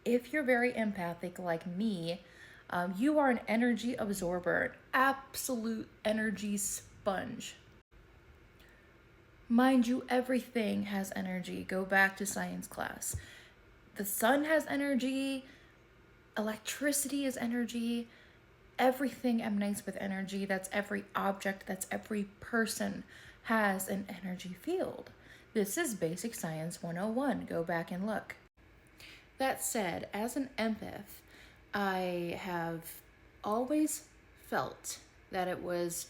if you're very empathic like me, you are an energy absorber, absolute energy sponge. Mind you, everything has energy. Go back to science class. The sun has energy, electricity is energy, everything emanates with energy. That's every object, that's every person has an energy field. This is basic science 101. Go back and look. That said, as an empath, I have always felt that it was,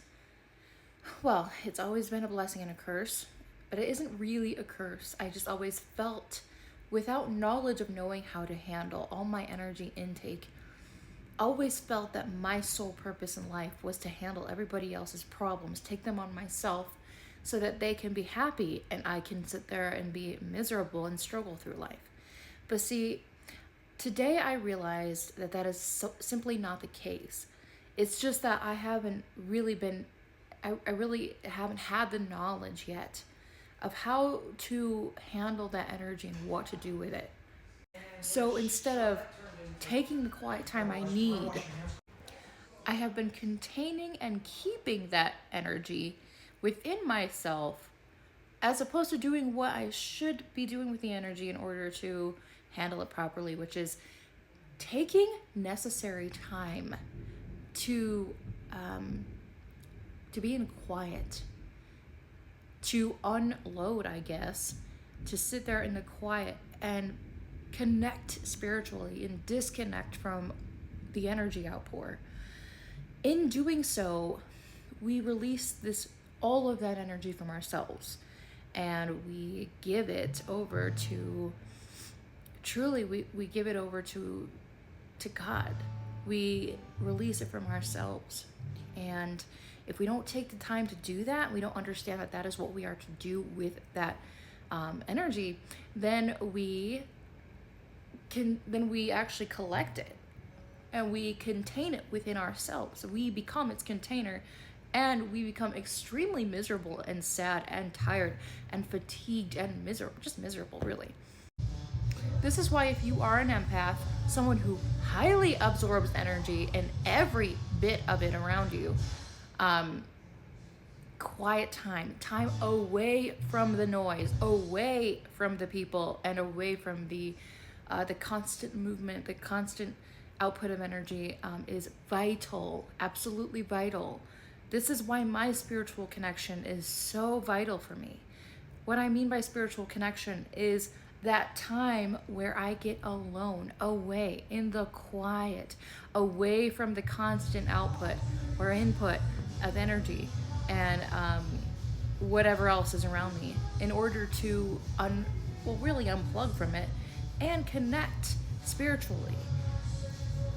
well, it's always been a blessing and a curse, but it isn't really a curse. I just always felt, without knowledge of knowing how to handle all my energy intake, always felt that my sole purpose in life was to handle everybody else's problems, take them on myself so that they can be happy and I can sit there and be miserable and struggle through life. But see, today I realized that that is simply not the case. It's just that I really haven't had the knowledge yet of how to handle that energy and what to do with it. So instead of taking the quiet time I need, I have been containing and keeping that energy within myself as opposed to doing what I should be doing with the energy in order to handle it properly, which is taking necessary time to be in quiet, to unload, I guess, to sit there in the quiet and connect spiritually and disconnect from the energy outpour. In doing so, we release all of that energy from ourselves, and we give it over to we give it over to God. We release it from ourselves. And if we don't take the time to do that, we don't understand that that is what we are to do with that energy, then we actually collect it and we contain it within ourselves. We become its container, and we become extremely miserable and sad and tired and fatigued and miserable, really. This is why if you are an empath, someone who highly absorbs energy and every bit of it around you, quiet time away from the noise, away from the people, and away from the constant movement, the constant output of energy is vital, absolutely vital. This is why my spiritual connection is so vital for me. What I mean by spiritual connection is that time where I get alone, away in the quiet, away from the constant output or input of energy and whatever else is around me, in order to really unplug from it and connect spiritually,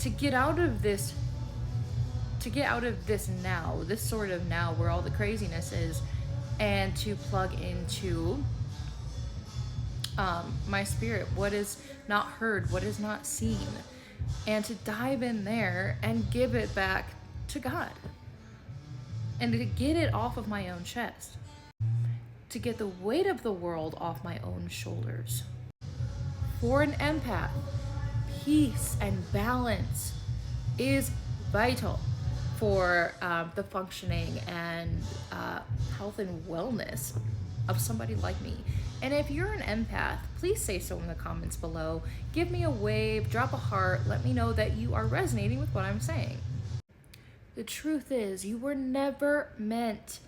to get out of this now, this sort of now where all the craziness is, and to plug into my spirit, what is not heard, what is not seen, and to dive in there and give it back to God, and to get it off of my own chest, to get the weight of the world off my own shoulders. For an empath, peace and balance is vital for the functioning and health and wellness of somebody like me. And if you're an empath, please say so in the comments below. Give me a wave, drop a heart, let me know that you are resonating with what I'm saying. The truth is, you were never meant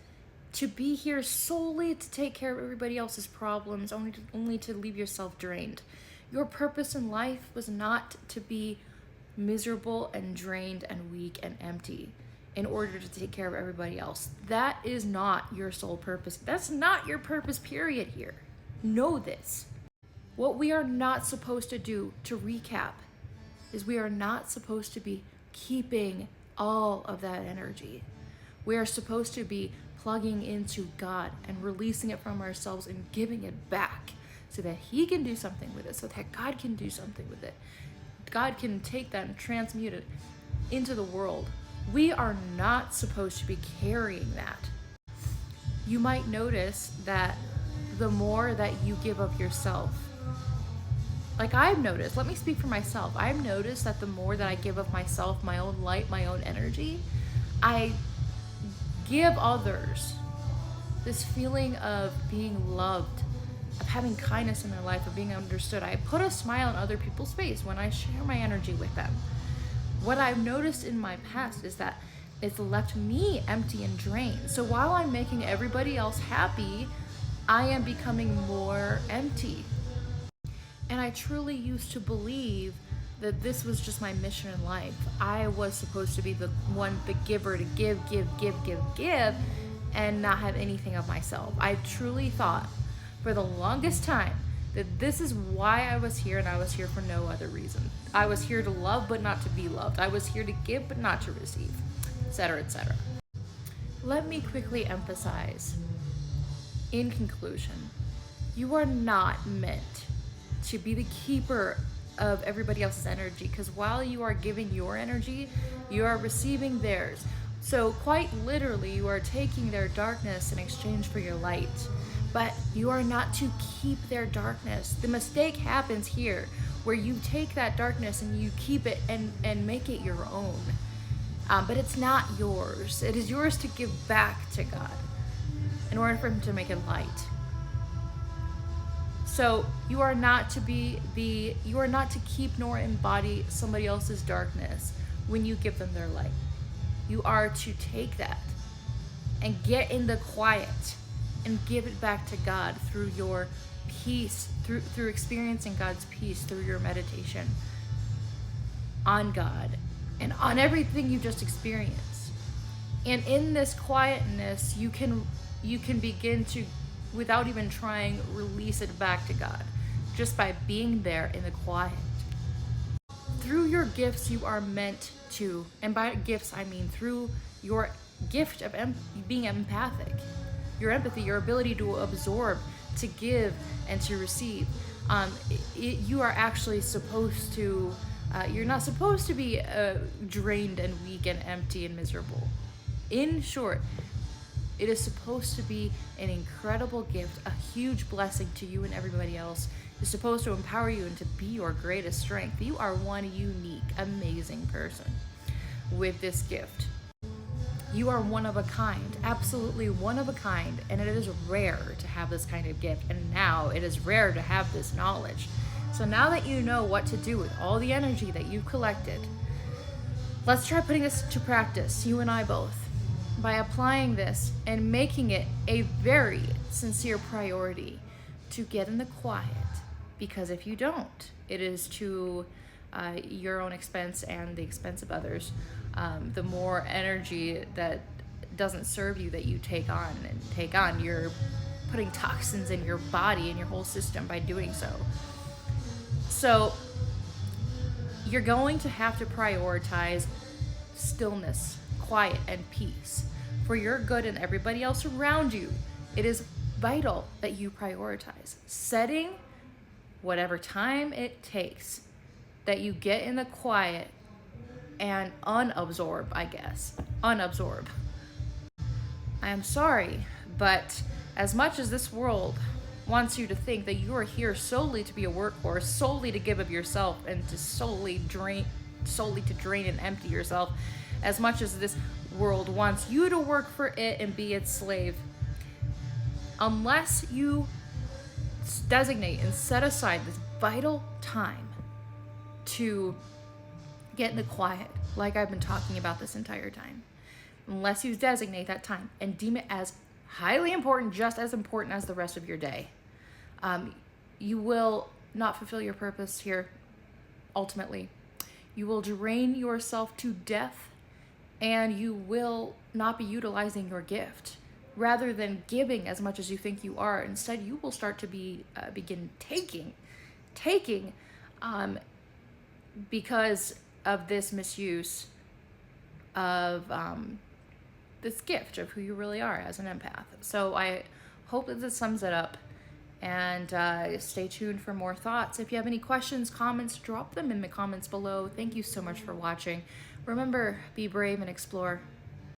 to be here solely to take care of everybody else's problems, only to leave yourself drained. Your purpose in life was not to be miserable and drained and weak and empty in order to take care of everybody else. That is not your sole purpose. That's not your purpose, period, here. Know this. What we are not supposed to do, to recap, is we are not supposed to be keeping all of that energy. We are supposed to be plugging into God and releasing it from ourselves and giving it back so that He can do something with it, so that God can do something with it. God can take that and transmute it into the world. We are not supposed to be carrying that. You might notice that the more that you give of yourself, Like I've noticed, let me speak for myself. I've noticed that the more that I give of myself, my own light, my own energy, I give others this feeling of being loved, of having kindness in their life, of being understood. I put a smile on other people's face when I share my energy with them. What I've noticed in my past is that it's left me empty and drained. So while I'm making everybody else happy, I am becoming more empty. And I truly used to believe that this was just my mission in life. I was supposed to be the one, the giver, to give, and not have anything of myself. I truly thought for the longest time that this is why I was here, and I was here for no other reason. I was here to love but not to be loved. I was here to give but not to receive, etc., etc. Let me quickly emphasize, in conclusion, you are not meant to be the keeper of everybody else's energy, because while you are giving your energy, you are receiving theirs. So quite literally, you are taking their darkness in exchange for your light, but you are not to keep their darkness. The mistake happens here, where you take that darkness and you keep it and make it your own. But it's not yours. It is yours to give back to God in order for him to make it light. So you are not to keep nor embody somebody else's darkness when you give them their light. You are to take that and get in the quiet and give it back to God through your peace, through experiencing God's peace, through your meditation on God and on everything you just experienced. And in this quietness, you can begin to, without even trying, release it back to God just by being there in the quiet. Through your gifts, you are meant to, and by gifts I mean through your gift of being empathic, your empathy, your ability to absorb, to give, and to receive. You are actually supposed to, you're not supposed to be drained and weak and empty and miserable. In short, it is supposed to be an incredible gift, a huge blessing to you and everybody else. It's supposed to empower you and to be your greatest strength. You are one unique, amazing person with this gift. You are one of a kind, absolutely one of a kind, and it is rare to have this kind of gift, and now it is rare to have this knowledge. So now that you know what to do with all the energy that you've collected, let's try putting this to practice, you and I both, by applying this and making it a very sincere priority to get in the quiet. Because if you don't, it is to your own expense and the expense of others. The more energy that doesn't serve you that you take on, you're putting toxins in your body and your whole system by doing so. So you're going to have to prioritize stillness, quiet, and peace for your good and everybody else around you. It is vital that you prioritize setting whatever time it takes that you get in the quiet and unabsorb. I am sorry, but as much as this world wants you to think that you are here solely to be a workhorse, solely to give of yourself, and to solely to drain and empty yourself, as much as this world wants you to work for it and be its slave, unless you designate and set aside this vital time to get in the quiet, like I've been talking about this entire time, unless you designate that time and deem it as highly important, just as important as the rest of your day, you will not fulfill your purpose here. Ultimately, you will drain yourself to death, and you will not be utilizing your gift. Rather than giving as much as you think you are, instead you will start to begin taking, because of this misuse of this gift of who you really are as an empath. So I hope that this sums it up, and stay tuned for more thoughts. If you have any questions, comments, drop them in the comments below. Thank you so much for watching. Remember, be brave and explore.